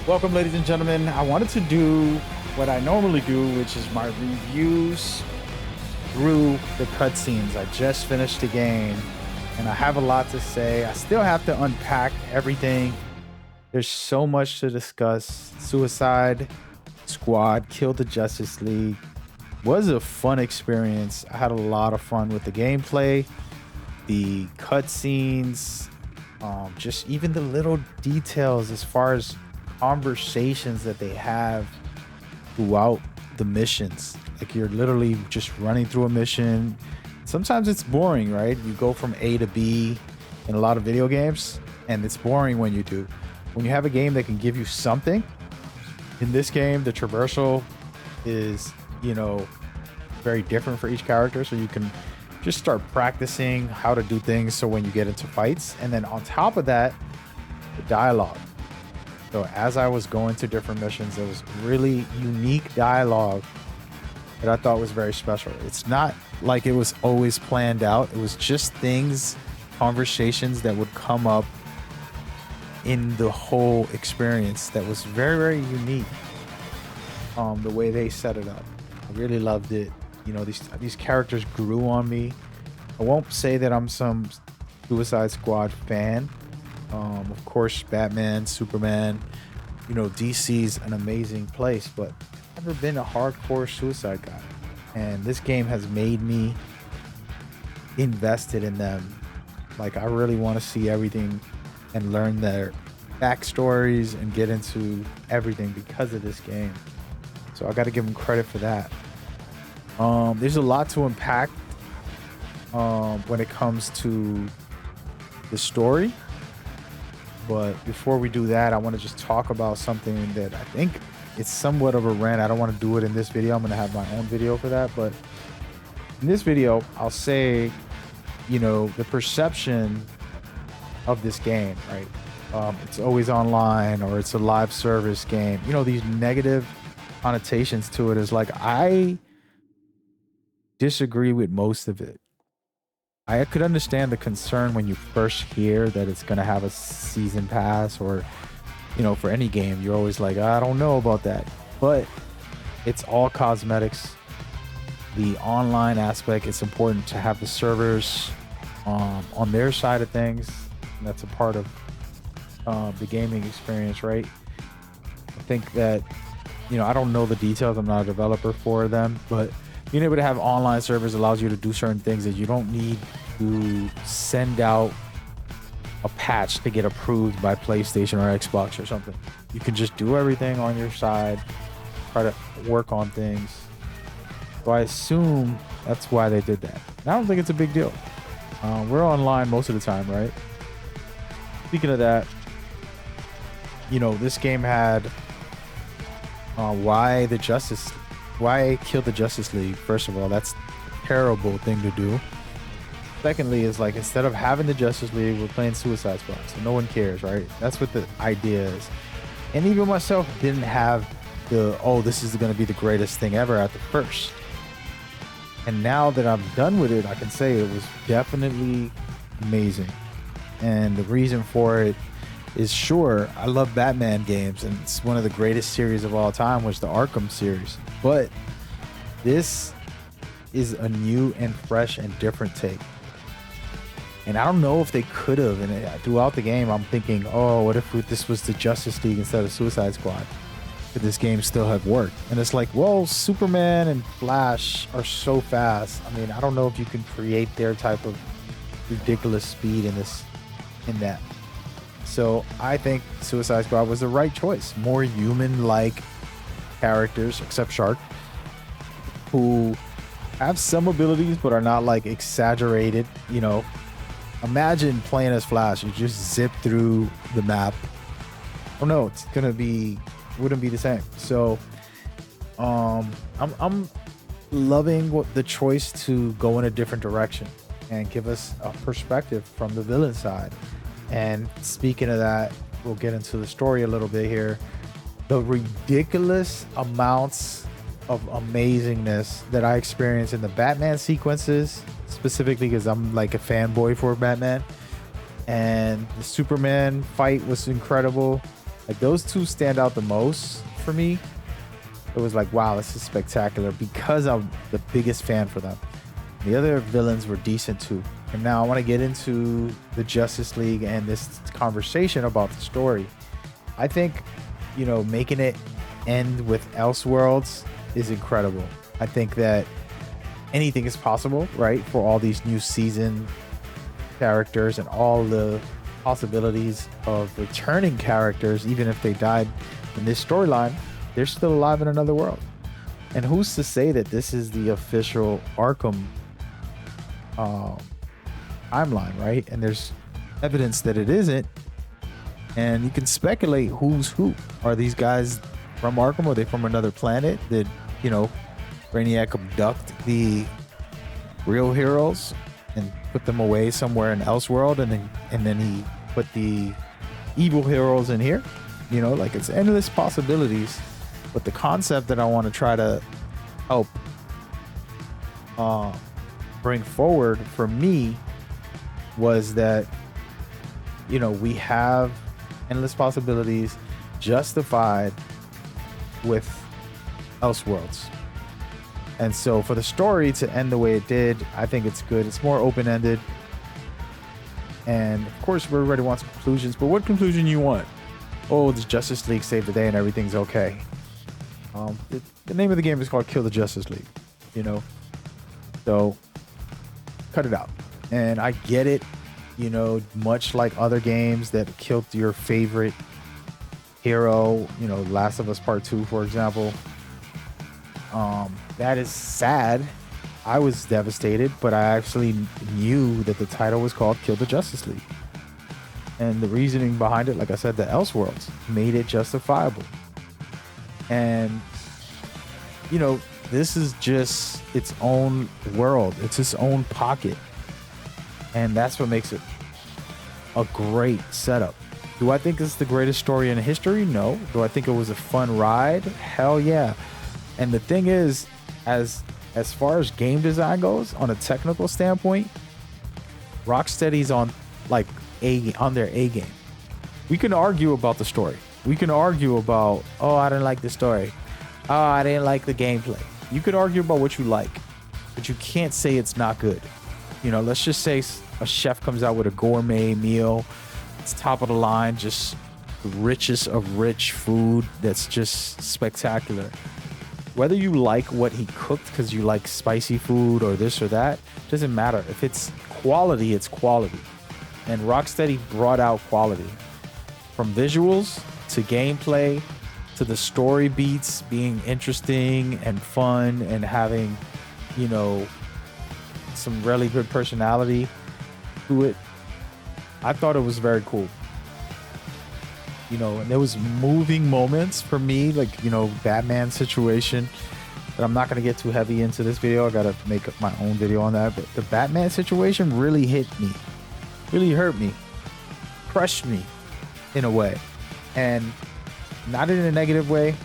Welcome, ladies and gentlemen. I wanted to do what I normally do, which is my reviews through the cutscenes. I just finished the game and I have a lot to say. I still have to unpack everything. There's so much to discuss. Suicide Squad, Kill the Justice League was a fun experience. I had a lot of fun with the gameplay, the cutscenes, just even the little details as far as conversations that they have throughout the missions. Like you're literally just running through a mission. Sometimes it's boring, right? You go from A to B in a lot of video games, and it's boring when you do. When you have a game that can give you something, in this game, the traversal is, very different for each character. So you can just start practicing how to do things so when you get into fights. And then on top of that, the dialogue. So as I was going to different missions, there was really unique dialogue that I thought was very special. It's not like it was always planned out. It was just things, conversations that would come up in the whole experience that was very, very unique. The way they set it up, I really loved it. These characters grew on me. I won't say that I'm some Suicide Squad fan. Of course, Batman, Superman, DC's an amazing place, but I've never been a hardcore Suicide guy. And this game has made me invested in them. Like, I really want to see everything and learn their backstories and get into everything because of this game. So I got to give them credit for that. There's a lot to unpack when it comes to the story. But before we do that, I want to just talk about something that I think it's somewhat of a rant. I don't want to do it in this video. I'm going to have my own video for that. But in this video, I'll say, the perception of this game, right? It's always online or it's a live service game. These negative connotations to it is like, I disagree with most of it. I could understand the concern when you first hear that it's going to have a season pass or, for any game, you're always like, I don't know about that. But it's all cosmetics. The online aspect, it's important to have the servers on their side of things. And that's a part of the gaming experience, right? I think that, I don't know the details. I'm not a developer for them, but being able to have online servers allows you to do certain things that you don't need to send out a patch to get approved by PlayStation or Xbox or something. You can just do everything on your side, try to work on things. So I assume that's why they did that. And I don't think it's a big deal. We're online most of the time, right? Speaking of that, this game had why kill the Justice League. First of all, that's a terrible thing to do. Secondly, is like, instead of having the Justice League, we're playing Suicide Squad, so no one cares, right? That's what the idea is. And even myself didn't have this is going to be the greatest thing ever at the first. And now that I'm done with it, I can say it was definitely amazing. And the reason for it is, sure, I love Batman games, and it's one of the greatest series of all time, was the Arkham series. But this is a new and fresh and different take. And I don't know if they could have. And throughout the game, I'm thinking, what if this was the Justice League instead of Suicide Squad? Could this game still have worked? And it's like, well, Superman and Flash are so fast. I mean, I don't know if you can create their type of ridiculous speed in that. So I think Suicide Squad was the right choice. More human-like characters, except Shark, who have some abilities but are not like exaggerated. Imagine playing as Flash. You just zip through the map. Oh no, wouldn't be the same. So I'm loving the choice to go in a different direction and give us a perspective from the villain side. And speaking of that, we'll get into the story a little bit here. The ridiculous amounts of amazingness that I experienced in the Batman sequences, specifically because I'm like a fanboy for Batman. And the Superman fight was incredible. Like those two stand out the most for me. It was like, wow, this is spectacular because I'm the biggest fan for them. The other villains were decent too. And now I want to get into the Justice League and this conversation about the story. I think, making it end with Elseworlds is incredible. I think that anything is possible, right? For all these new season characters and all the possibilities of returning characters, even if they died in this storyline, they're still alive in another world. And who's to say that this is the official Arkham timeline, right? And there's evidence that it isn't. And you can speculate who's who. Are these guys from Arkham? Are they from another planet? Did, Brainiac abduct the real heroes and put them away somewhere in Elseworld, and then he put the evil heroes in here? Like it's endless possibilities. But the concept that I want to try to help bring forward for me was that, we have endless possibilities justified with Elseworlds. And so for the story to end the way it did, I think it's good. It's more open-ended. And of course, everybody wants conclusions, but what conclusion you want? Oh, the Justice League saved the day and everything's okay. The name of the game is called Kill the Justice League, So cut it out. And I get it, much like other games that killed your favorite hero, Last of Us Part 2, for example. That is sad. I was devastated, but I actually knew that the title was called Kill the Justice League. And the reasoning behind it, like I said, the Elseworlds made it justifiable. And, this is just its own world. It's its own pocket. And that's what makes it a great setup. Do I think it's the greatest story in history? No. Do I think it was a fun ride? Hell yeah. And the thing is, as far as game design goes, on a technical standpoint, Rocksteady's on their A game. We can argue about the story. We can argue about, oh, I didn't like the story. Oh, I didn't like the gameplay. You could argue about what you like, but you can't say it's not good. Let's just say a chef comes out with a gourmet meal. It's top of the line, just the richest of rich food that's just spectacular. Whether you like what he cooked because you like spicy food or this or that, doesn't matter. If it's quality, it's quality. And Rocksteady brought out quality. From visuals to gameplay to the story beats being interesting and fun and having, some really good personality to it. I thought it was very cool. And there was moving moments for me, like, Batman situation that I'm not going to get too heavy into this video. I got to make up my own video on that. But the Batman situation really hit me, really hurt me, crushed me in a way. And not in a negative way,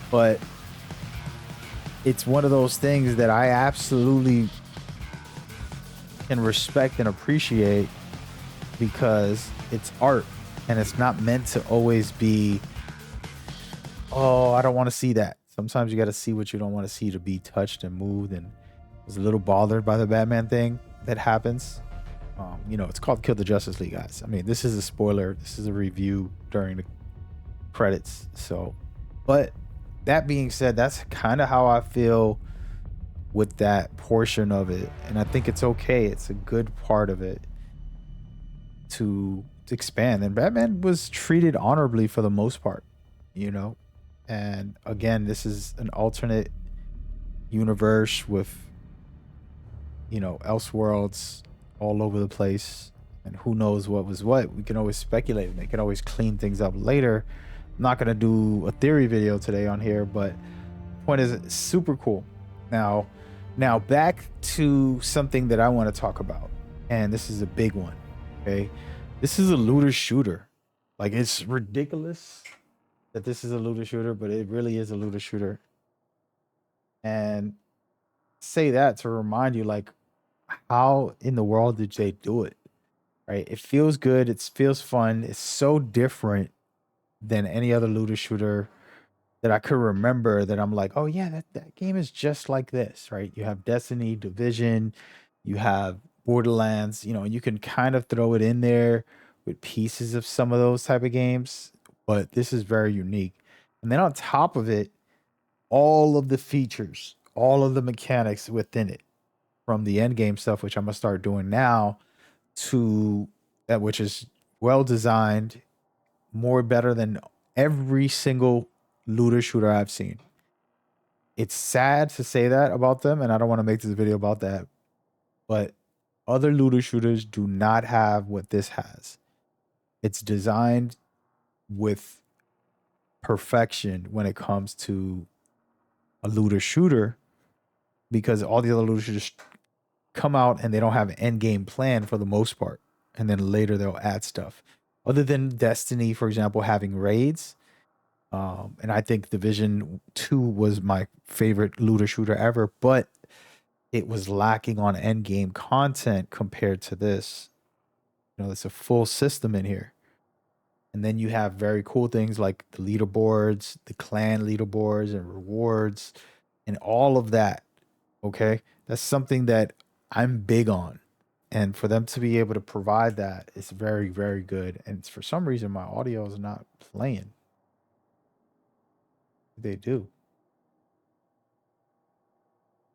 but it's one of those things that I absolutely can respect and appreciate because it's art. And it's not meant to always be, oh, I don't want to see that. Sometimes you got to see what you don't want to see to be touched and moved. And I was a little bothered by the Batman thing that happens. It's called Kill the Justice League, guys. I mean, this is a spoiler. This is a review during the credits. So, but that being said, that's kind of how I feel with that portion of it. And I think it's okay. It's a good part of it to expand. And Batman was treated honorably for the most part, and again, this is an alternate universe with Elseworlds all over the place, and who knows what was what. We can always speculate and they can always clean things up later. I'm not going to do a theory video today on here, but the point is, it's super cool. Now back to something that I want to talk about, and this is a big one. Okay, this is a looter shooter. Like, it's ridiculous that this is a looter shooter, but it really is a looter shooter. And say that to remind you, like, how in the world did they do it? Right? It feels good. It feels fun. It's so different than any other looter shooter that I could remember that I'm like, oh yeah, that game is just like this, right? You have Destiny, Division, you have Borderlands, you know, you can kind of throw it in there with pieces of some of those type of games, but this is very unique. And then on top of it, all of the features, all of the mechanics within it, from the end game stuff, which I'm gonna start doing now, to that which is well designed, more better than every single looter shooter I've seen. It's sad to say that about them, and I don't want to make this video about that, but other looter shooters do not have what this has. It's designed with perfection when it comes to a looter shooter, because all the other looter shooters come out and they don't have an end game plan for the most part, and then later they'll add stuff. Other than Destiny, for example, having raids, and I think Division 2 was my favorite looter shooter ever, but it was lacking on end game content compared to this. You know, it's a full system in here. And then you have very cool things like the leaderboards, the clan leaderboards and rewards and all of that. Okay. That's something that I'm big on. And for them to be able to provide that is very, very good. And for some reason, my audio is not playing. They do.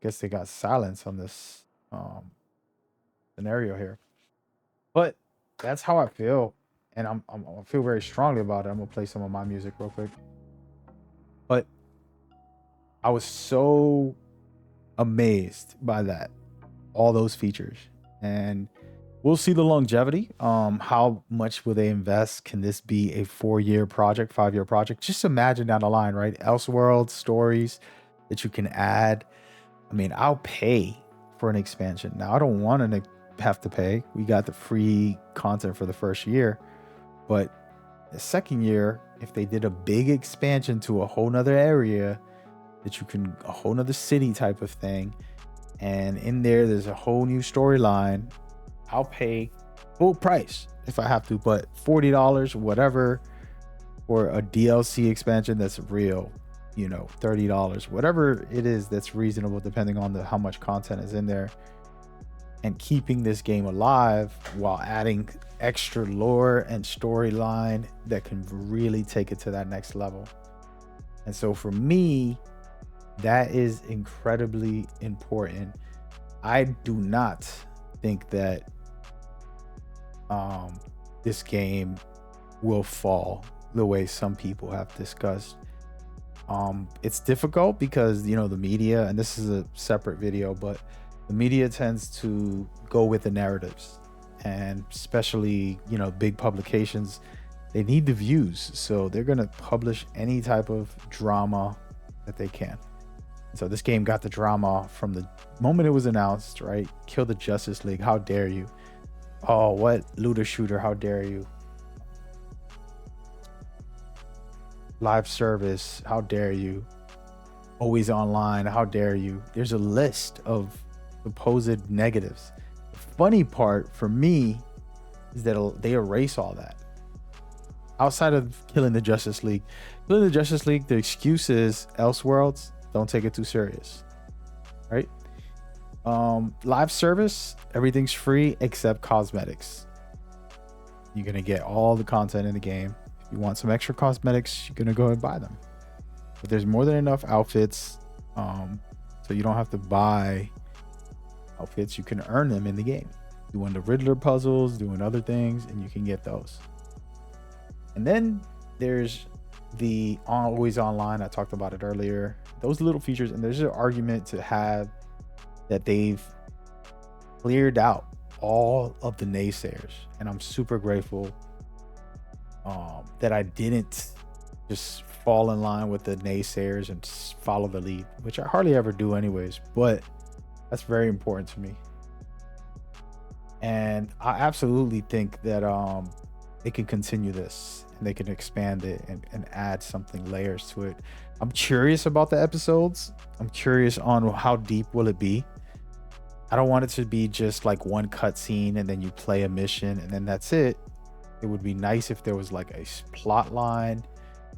Guess they got silence on this scenario here. But that's how I feel. And I feel very strongly about it. I'm gonna play some of my music real quick. But I was so amazed by that, all those features, and we'll see the longevity. How much will they invest? Can this be a 4-year project, 5-year project? Just imagine down the line, right? Elseworld stories that you can add. I mean, I'll pay for an expansion. Now, I don't want to have to pay. We got the free content for the first year, but the second year, if they did a big expansion to a whole nother area that you can, a whole nother city type of thing, and in there's a whole new storyline, I'll pay full price if I have to, but $40, whatever, for a DLC expansion that's real, you know, $30, whatever it is that's reasonable, depending on how much content is in there, and keeping this game alive while adding extra lore and storyline that can really take it to that next level. And so for me, that is incredibly important. I do not think that this game will fall the way some people have discussed. It's difficult because, you know, the media, and this is a separate video, but the media tends to go with the narratives, and especially, you know, big publications, they need the views, so they're gonna publish any type of drama that they can. So this game got the drama from the moment it was announced, right? Kill the Justice League, how dare you? Oh, what looter shooter, how dare you? Live service, how dare you? Always online, how dare you? There's a list of supposed negatives. The funny part for me is that they erase all that. Outside of killing the Justice League, the excuse is Elseworlds, don't take it too serious, right? Live service, everything's free except cosmetics. You're gonna get all the content in the game. If you want some extra cosmetics, you're gonna go and buy them. But there's more than enough outfits, so you don't have to buy outfits. You can earn them in the game, doing the Riddler puzzles, doing other things, and you can get those. And then there's the always online. I talked about it earlier. Those little features, and there's an argument to have that they've cleared out all of the naysayers, and I'm super grateful that I didn't just fall in line with the naysayers and follow the lead, which I hardly ever do anyways, but that's very important to me. And I absolutely think that they can continue this, and they can expand it and add something, layers to it. I'm curious about the episodes. I'm curious on how deep will it be. I don't want it to be just like one cutscene and then you play a mission and then that's it. It would be nice if there was like a plot line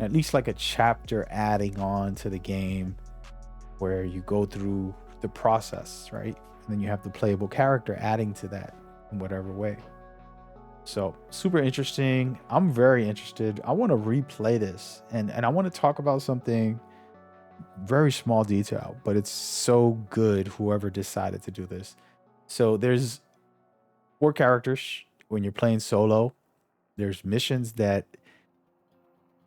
at least like a chapter adding on to the game where you go through the process, right? And then you have the playable character adding to that in whatever way. So super interesting. I'm very interested. I want to replay this, and I want to talk about something very small detail, but it's so good whoever decided to do this. So there's 4 characters when you're playing solo. There's missions that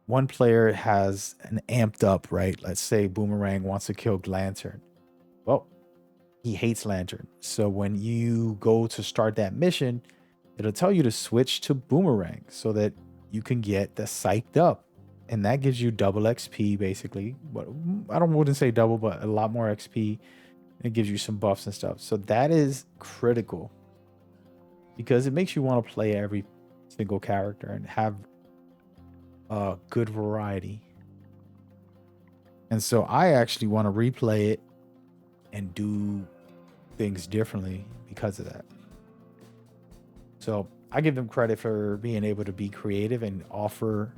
one player has an amped up, right? Let's say Boomerang wants to kill Lantern. Well, he hates Lantern. So when you go to start that mission, it'll tell you to switch to Boomerang so that you can get the psyched up. And that gives you double XP basically. But wouldn't say double, but a lot more XP. It gives you some buffs and stuff. So that is critical because it makes you want to play every single character and have a good variety. And so I actually want to replay it and do things differently because of that. So I give them credit for being able to be creative and offer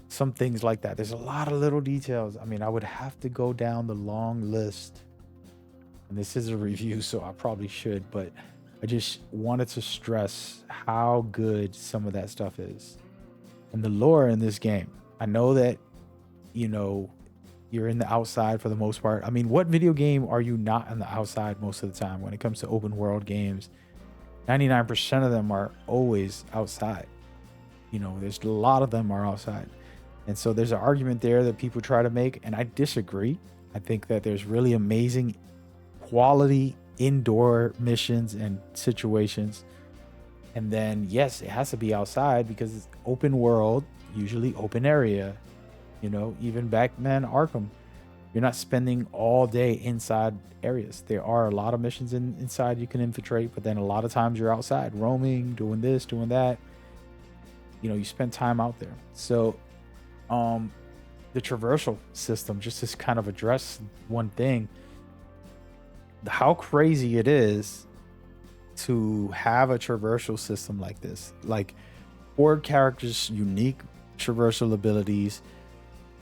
some things like that. There's a lot of little details. I mean, I would have to go down the long list. And this is a review, so I probably should, but I just wanted to stress how good some of that stuff is. And the lore in this game. I know that, you know, you're in the outside for the most part. I mean, what video game are you not on the outside most of the time when it comes to open world games? 99% of them are always outside. You know, there's a lot of them are outside. And so there's an argument there that people try to make, and I disagree. I think that there's really amazing quality indoor missions and situations. And then, yes, it has to be outside because it's open world, usually open area. You know, even Batman Arkham, you're not spending all day inside areas. There are a lot of missions inside you can infiltrate, but then a lot of times you're outside roaming, doing this, doing that. You know, you spend time out there. So the traversal system, just to kind of address one thing, how crazy it is to have a traversal system like this. Like 4 characters, unique traversal abilities.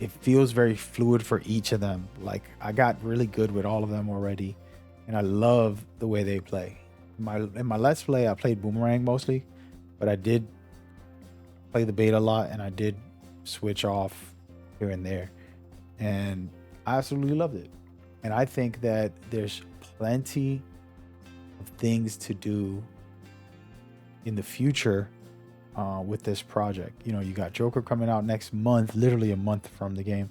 It feels very fluid for each of them. Like I got really good with all of them already, and I love the way they play. In my Let's Play, I played Boomerang mostly, but I did play the beta a lot, and I did switch off here and there, and I absolutely loved it. And I think that there's plenty of things to do in the future with this project. You know, you got Joker coming out next month, literally a month from the game.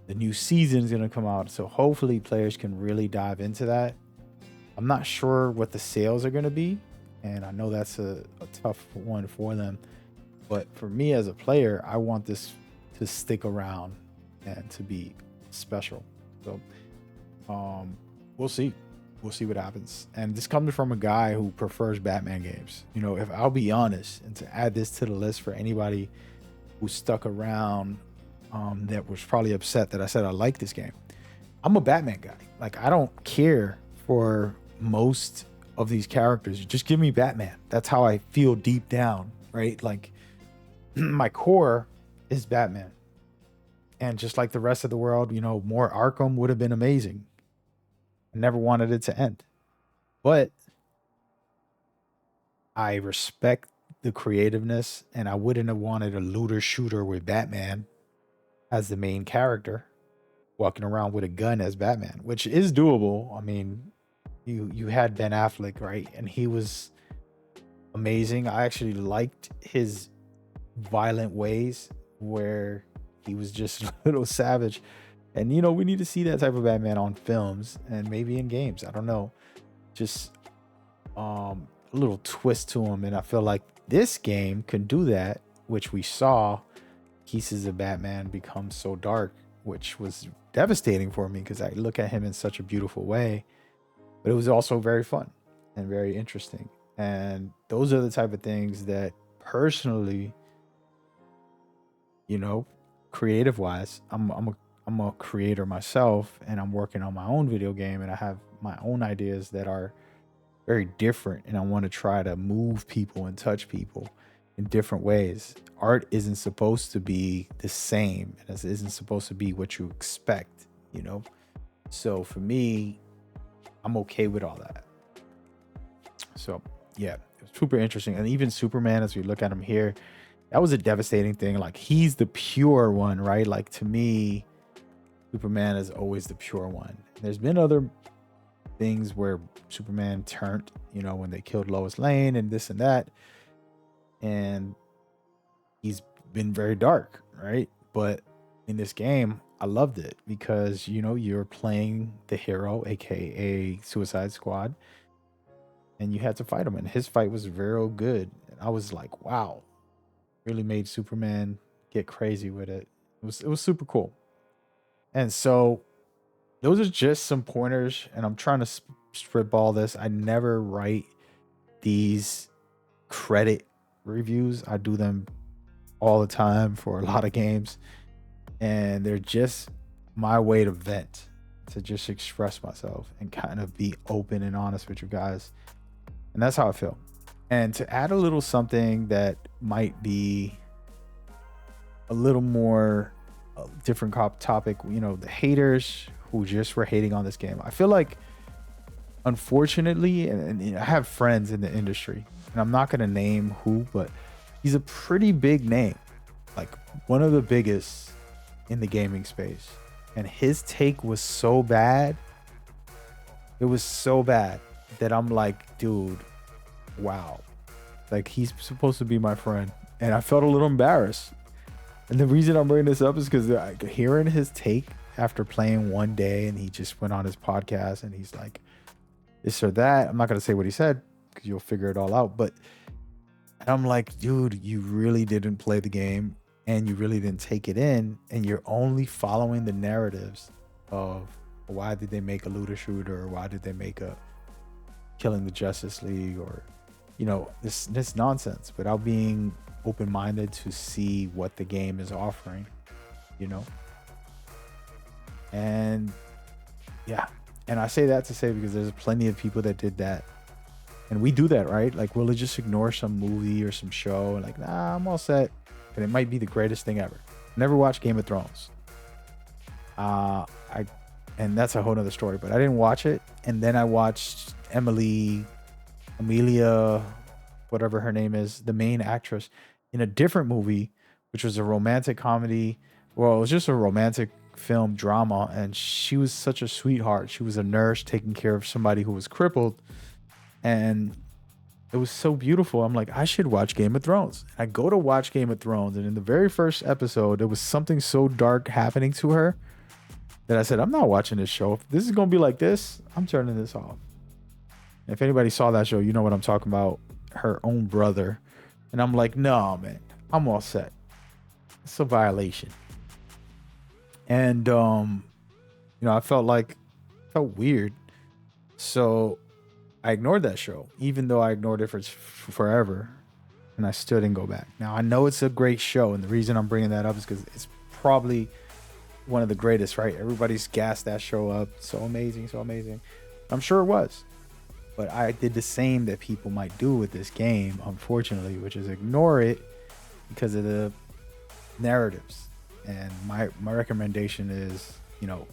The new season is going to come out, so hopefully players can really dive into that. I'm not sure what the sales are going to be, and I know that's a tough one for them, but for me as a player, I want this to stick around and to be special. So we'll see what happens. And this comes from a guy who prefers Batman games. You know, if I'll be honest, and to add this to the list for anybody who stuck around, that was probably upset that I said I like this game, I'm a Batman guy. Like, I don't care for most of these characters. Just give me Batman. That's how I feel deep down, right? Like my core is Batman. And just like the rest of the world, you know, more Arkham would have been amazing. I never wanted it to end. But I respect the creativeness, and I wouldn't have wanted a looter shooter with Batman as the main character, walking around with a gun as Batman, which is doable. I mean, you had Ben Affleck, right? And he was amazing. I actually liked his violent ways where he was just a little savage. And, you know, we need to see that type of Batman on films and maybe in games. I don't know. Just a little twist to him. And I feel like this game can do that, which we saw pieces of Batman become so dark, which was devastating for me because I look at him in such a beautiful way. But it was also very fun and very interesting. And those are the type of things that personally, you know, creative wise, I'm a creator myself, and I'm working on my own video game, and I have my own ideas that are very different, and I want to try to move people and touch people. in different ways. Art isn't supposed to be the same, and it isn't supposed to be what you expect, you know? So for me, I'm okay with all that. So yeah, it was super interesting. And even Superman, as we look at him here, that was a devastating thing. Like, he's the pure one, right? Like, to me, Superman is always the pure one. There's been other things where Superman turned, you know, when they killed Lois Lane and this and that. And he's been very dark, right? But in this game, I loved it because, you know, you're playing the hero, aka Suicide Squad, and you had to fight him. And his fight was very good. And I was like, wow, really made Superman get crazy with it. It was super cool. And so those are just some pointers, and I'm trying to spitball this. I never write these credit reviews. I do them all the time for a lot of games, and they're just my way to vent, to just express myself and kind of be open and honest with you guys. And that's how I feel. And to add a little something that might be a little more different topic, you know, the haters who just were hating on this game. I feel like, unfortunately, and you know, I have friends in the industry, and I'm not going to name who, but he's a pretty big name, like one of the biggest in the gaming space. And his take was so bad. It was so bad that I'm like, dude, wow. Like, he's supposed to be my friend. And I felt a little embarrassed. And the reason I'm bringing this up is because hearing his take after playing one day, and he just went on his podcast and he's like this or that. I'm not going to say what he said because you'll figure it all out. But and I'm like, dude, you really didn't play the game, and you really didn't take it in, and you're only following the narratives of why did they make a looter shooter, or why did they make a killing the Justice League, or, you know, this nonsense, without being open-minded to see what the game is offering, you know. And yeah, and I say that to say because there's plenty of people that did that, and we do that, right? Like, we'll just ignore some movie or some show and like, nah, I'm all set, and it might be the greatest thing ever. Never watched Game of Thrones. And that's a whole nother story, but I didn't watch it. And then I watched Amelia, whatever her name is, the main actress, in a different movie, which was a romantic comedy. Well, it was just a romantic film drama, and she was such a sweetheart. She was a nurse taking care of somebody who was crippled, and it was so beautiful. I'm like, I should watch Game of Thrones. I go to watch Game of Thrones, and in the very first episode, there was something so dark happening to her that I said, I'm not watching this show. If this is going to be like this, I'm turning this off. And if anybody saw that show, you know what I'm talking about. Her own brother. And I'm like, no, man, I'm all set. It's a violation. And, you know, I felt weird. So I ignored that show, even though I ignored it for forever. And I still didn't go back. Now, I know it's a great show. And the reason I'm bringing that up is because it's probably one of the greatest, right? Everybody's gassed that show up. So amazing, so amazing. I'm sure it was. But I did the same that people might do with this game, unfortunately, which is ignore it because of the narratives. And my recommendation is, you know,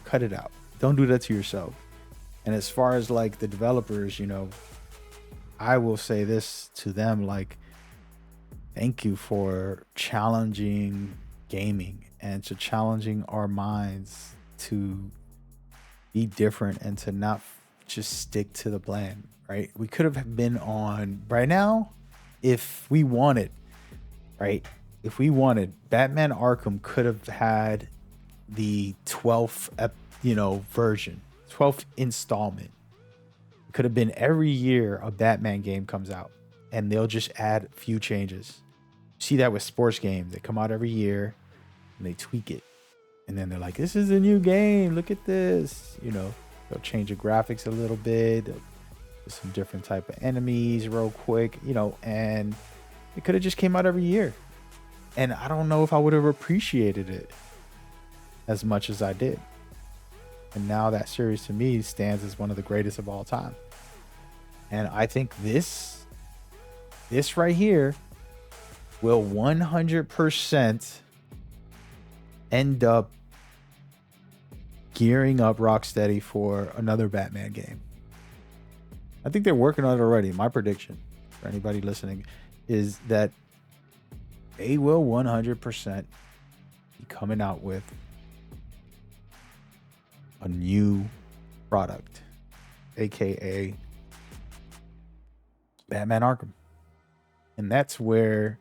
cut it out. Don't do that to yourself. And as far as like the developers, you know, I will say this to them, like, thank you for challenging gaming and to challenging our minds to be different and to not just stick to the plan, right? We could have been on right now if we wanted, right? If we wanted, Batman Arkham could have had the 12th, version, 12th installment. It could have been every year a Batman game comes out, and they'll just add a few changes. See that with sports games. They come out every year, and they tweak it. And then they're like, this is a new game. Look at this. You know, they'll change the graphics a little bit. They'll put some different type of enemies real quick, you know, and it could have just came out every year. And I don't know if I would have appreciated it as much as I did. And now that series to me stands as one of the greatest of all time. And I think this this right here will 100% end up gearing up Rocksteady for another Batman game. I think they're working on it already. My prediction for anybody listening is that they will 100% be coming out with a new product, aka Batman Arkham. And that's where,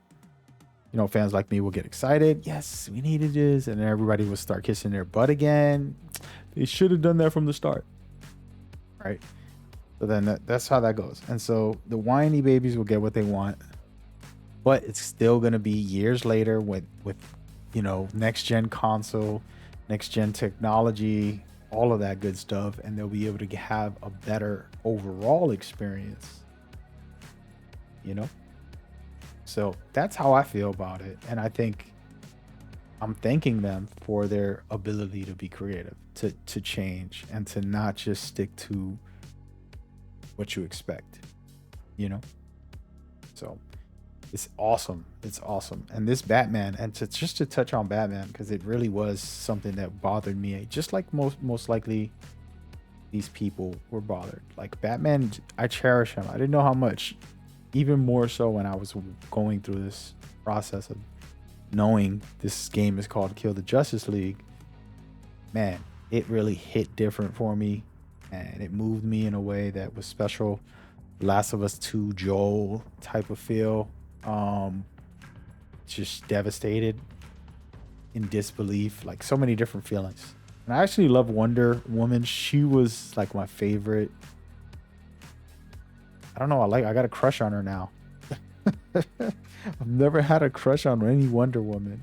you know, fans like me will get excited. Yes, we needed this. And then everybody will start kissing their butt again. They should have done that from the start. Right? So then that's how that goes. And so the whiny babies will get what they want. But it's still going to be years later with, you know, next gen console, next gen technology, all of that good stuff. And they'll be able to have a better overall experience. You know? So that's how I feel about it. And I think I'm thanking them for their ability to be creative, to change, and to not just stick to what you expect, you know? So it's awesome. It's awesome. And this Batman, and just to touch on Batman, because it really was something that bothered me, just like most likely these people were bothered. Like Batman, I cherish him. I didn't know how much. Even more so when I was going through this process of knowing this game is called Kill the Justice League. Man, it really hit different for me, and it moved me in a way that was special. Last of Us 2 Joel type of feel. Just devastated, in disbelief, like so many different feelings. And I actually love Wonder Woman. She was like my favorite. I don't know. I got a crush on her now. I've never had a crush on any Wonder Woman.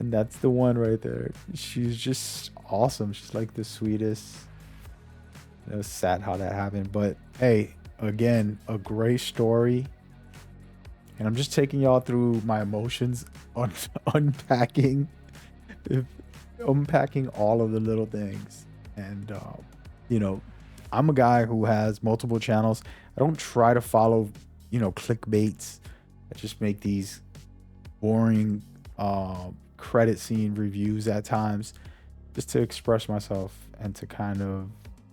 And that's the one right there. She's just awesome. She's like the sweetest. It was sad how that happened. But hey, again, a great story. And I'm just taking y'all through my emotions on unpacking all of the little things. And, you know, I'm a guy who has multiple channels. I don't try to follow, you know, clickbaits. I just make these boring credit scene reviews at times just to express myself and to kind of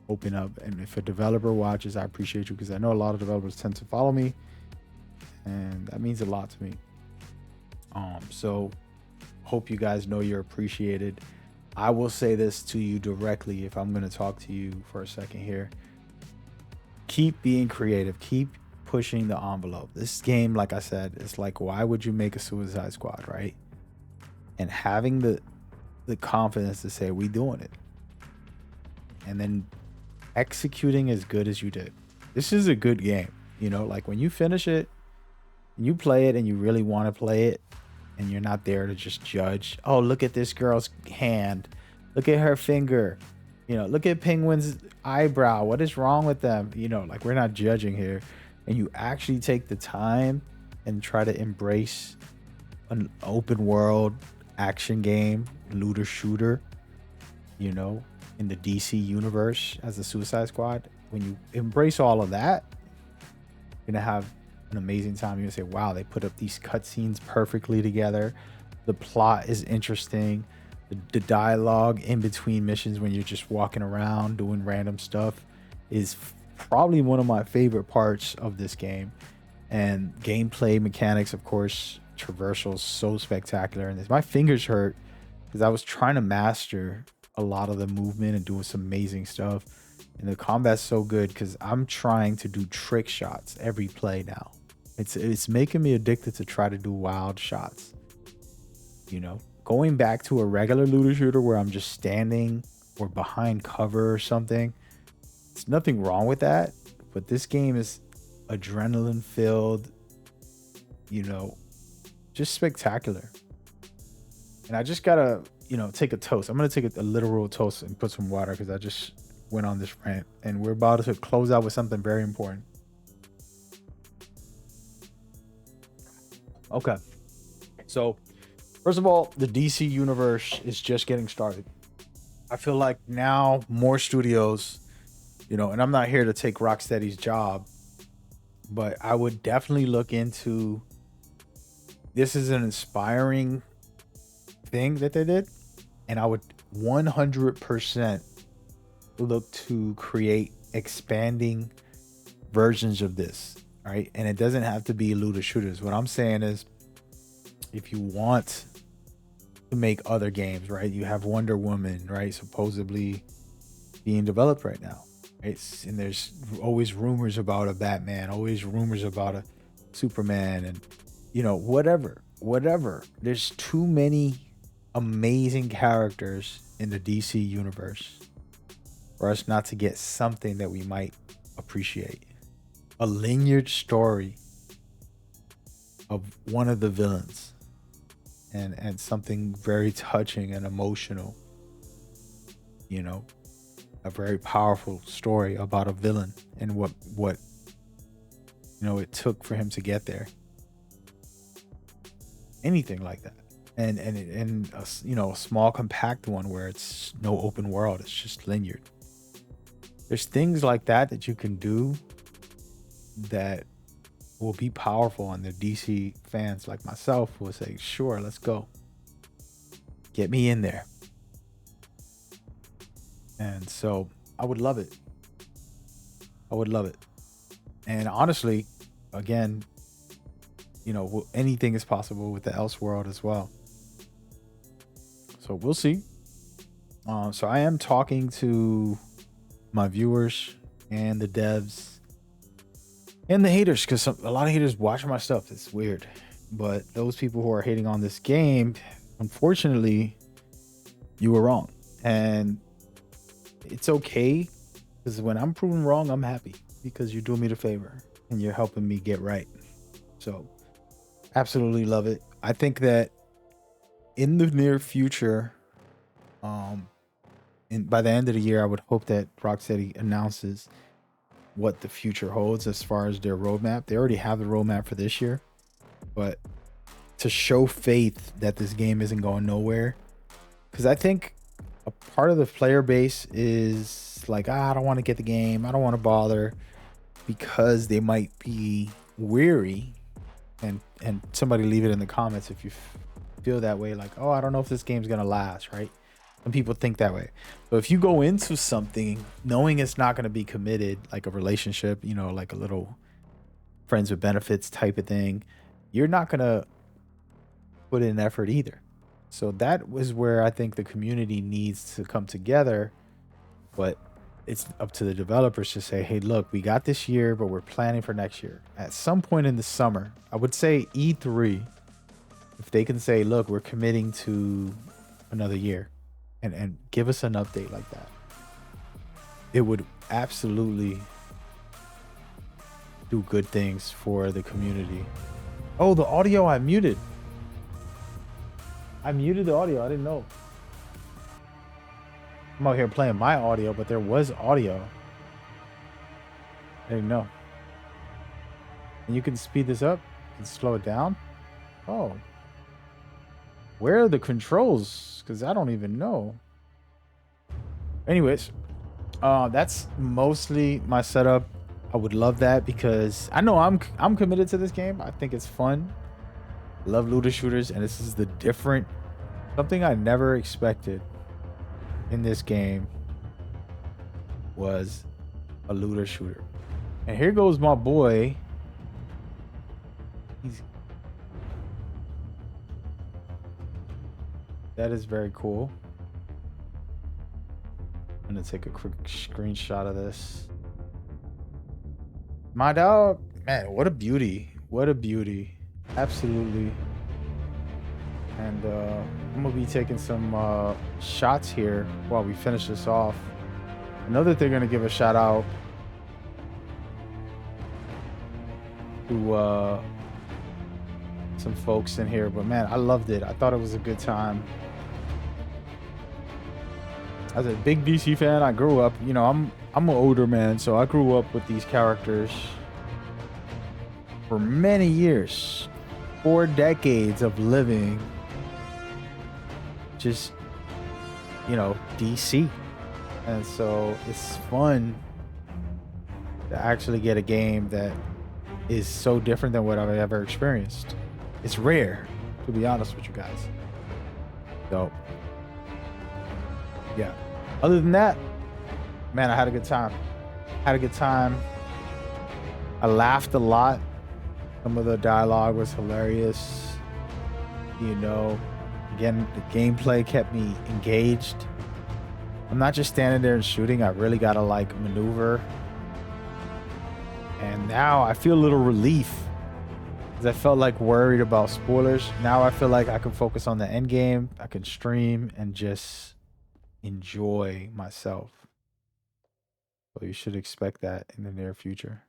open up. And if a developer watches, I appreciate you, because I know a lot of developers tend to follow me, and that means a lot to me. So hope you guys know you're appreciated. I will say this to you directly if I'm going to talk to you for a second here. Keep being creative. Keep pushing the envelope. This game, like I said, it's like, why would you make a Suicide Squad, right? And having the confidence to say, we doing it. And then executing as good as you did. This is a good game. You know, like when you finish it, you play it and you really want to play it, and you're not there to just judge. Oh, look at this girl's hand. Look at her finger. You know, look at Penguin's eyebrow. What is wrong with them? You know, like, we're not judging here. And you actually take the time and try to embrace an open world action game, looter shooter, you know, in the DC universe as the Suicide Squad. When you embrace all of that, you're going to have an amazing time. You're gonna say, wow, they put up these cutscenes perfectly together. The plot is interesting. The dialogue in between missions when you're just walking around doing random stuff is probably one of my favorite parts of this game. And gameplay mechanics, of course, traversal is so spectacular in this. My fingers hurt because I was trying to master a lot of the movement and doing some amazing stuff. And the combat's so good because I'm trying to do trick shots every play now. It's making me addicted to try to do wild shots. You know, going back to a regular looter shooter where I'm just standing or behind cover or something, there's nothing wrong with that. But this game is adrenaline filled, you know, just spectacular. And I just gotta, you know, take a toast. I'm gonna take a literal toast and put some water because I just went on this rant, and we're about to close out with something very important. Okay, so first of all, the DC universe is just getting started. I feel like now more studios, you know, and I'm not here to take Rocksteady's job, but I would definitely look into. This is an inspiring thing that they did, and I would 100% look to create expanding versions of this, right? And it doesn't have to be looter shooters. What I'm saying is, if you want to make other games, right? You have Wonder Woman, right? Supposedly being developed right now, right? And there's always rumors about a Batman, always rumors about a Superman, and whatever. There's too many amazing characters in the DC universe for us not to get something that we might appreciate. A linear story of one of the villains, and something very touching and emotional. A very powerful story about a villain and what it took for him to get there. Anything like that. And a small compact one where it's no open world, it's just linear. There's things like that you can do that will be powerful, and the DC fans like myself will say, sure, let's go. Get me in there. And so I would love it. And honestly, again, anything is possible with the Elseworld as well. So we'll see. So I am talking to my viewers and the devs and the haters, because a lot of haters watch my stuff. It's weird. But those people who are hating on this game, unfortunately, you were wrong. And it's okay, because when I'm proven wrong, I'm happy, because you're doing me the favor and you're helping me get right. So absolutely love it. I think that in the near future, by the end of the year, I would hope that Rocksteady announces what the future holds as far as their roadmap. They already have the roadmap for this year, but to show faith that this game isn't going nowhere, because I think a part of the player base is like, I don't want to get the game, I don't want to bother, because they might be weary. And somebody leave it in the comments if you feel that way, like, oh, I don't know if this game's gonna last, right? Some people think that way. But if you go into something knowing it's not going to be committed, like a relationship, like a little friends with benefits type of thing, you're not going to put in effort either. So that was where I think the community needs to come together. But it's up to the developers to say, hey, look, we got this year, but we're planning for next year. At some point in the summer, I would say E3, if they can say, look, we're committing to another year. And give us an update like that, it would absolutely do good things for the community. Oh, the audio I muted. I muted the audio. I didn't know. I'm out here playing my audio, but there was audio. I didn't know. And you can speed this up and slow it down. Oh. Where are the controls? Because I don't even know. Anyways, that's mostly my setup. I would love that, because I know I'm committed to this game. I think it's fun. Love looter shooters, and this is something I never expected in this game was a looter shooter. And here goes my boy. That is very cool. I'm gonna take a quick screenshot of this. My dog, man, what a beauty. What a beauty. Absolutely. And I'm gonna be taking some shots here while we finish this off. I know that they're gonna give a shout out to some folks in here, but man, I loved it. I thought it was a good time. As a big DC fan, I grew up, I'm an older man, so I grew up with these characters for many years, 4 decades of living just, DC. And so it's fun to actually get a game that is so different than what I've ever experienced. It's rare, to be honest with you guys. So, yeah. Other than that, man, I had a good time. I laughed a lot. Some of the dialogue was hilarious. You know, again, the gameplay kept me engaged. I'm not just standing there and shooting. I really got to like maneuver. And now I feel a little relief because I felt like worried about spoilers. Now I feel like I can focus on the end game. I can stream and just enjoy myself. So you should expect that in the near future.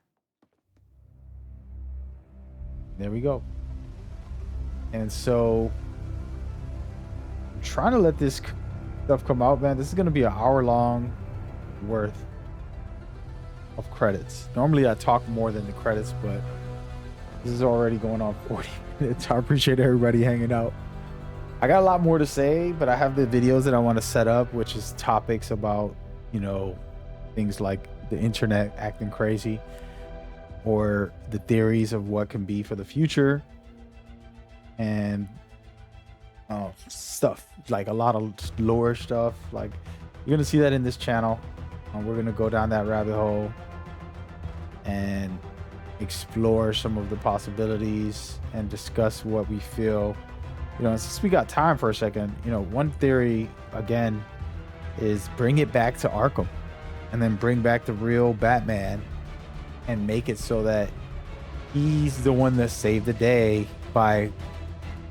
There we go. And so I'm trying to let this stuff come out, man. This is going to be an hour-long worth of credits. Normally I talk more than the credits, but this is already going on 40 minutes. I appreciate everybody hanging out. I got a lot more to say, but I have the videos that I want to set up, which is topics about, you know, things like the internet acting crazy, or the theories of what can be for the future, and stuff like a lot of lore stuff. Like, you're gonna see that in this channel, and we're gonna go down that rabbit hole and explore some of the possibilities and discuss what we feel. You know, since we got time for a second, you know, one theory again is bring it back to Arkham, and then bring back the real Batman and make it so that he's the one that saved the day by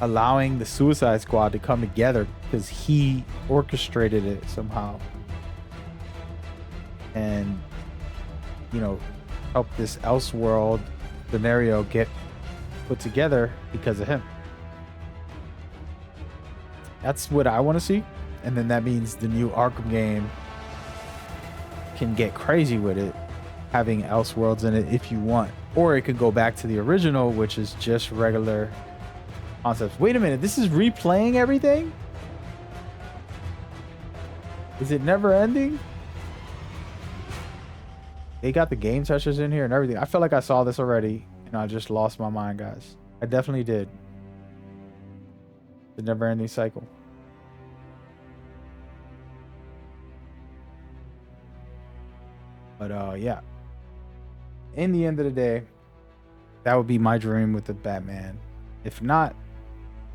allowing the Suicide Squad to come together, because he orchestrated it somehow, and, you know, help this Elseworld scenario get put together because of him. That's what I want to see. And then that means the new Arkham game can get crazy with it, having Elseworlds in it if you want. Or it could go back to the original, which is just regular concepts. Wait a minute, this is replaying everything? Is it never ending? They got the game touchers in here and everything. I feel like I saw this already, and I just lost my mind, guys. I definitely did. The never-ending cycle. But yeah. In the end of the day, that would be my dream with the Batman. If not,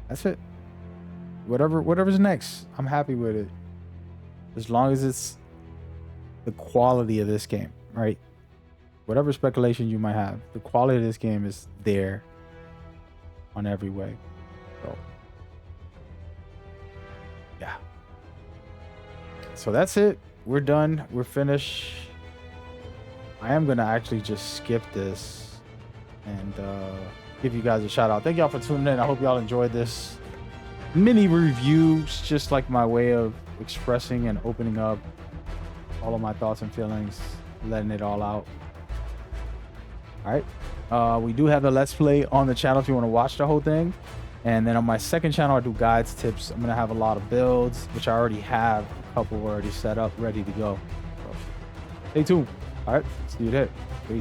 that's it. Whatever's next, I'm happy with it. As long as it's the quality of this game, right? Whatever speculation you might have, the quality of this game is there on every way. So yeah. So that's it. We're done. We're finished. I am gonna actually just skip this and give you guys a shout out. Thank y'all for tuning in. I hope y'all enjoyed this mini review. It's just like my way of expressing and opening up all of my thoughts and feelings, letting it all out. All right. We do have the Let's Play on the channel if you want to watch the whole thing. And then on my second channel, I do guides, tips. I'm gonna have a lot of builds, which I already have a couple already set up, ready to go. So stay tuned. All right, see you there. Peace.